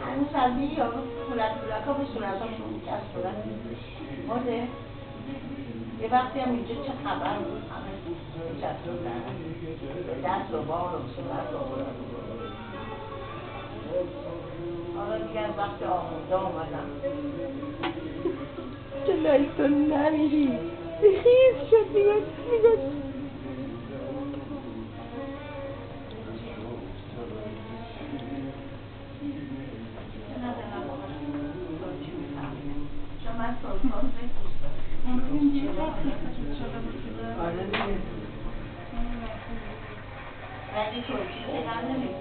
هنوز از این یارو پولک ها به صورتاشون میکرد صورت مرده یه وقتی هم اینجا چه خبر بود همه میچستوندن به دست و بار و صورت و حالا دیگه از وقت آموزه آمدم جلوی تو نمیری خیز شد نگاه چون من سلطان دوست دارم ولی ترکی که هم نمی‌کنم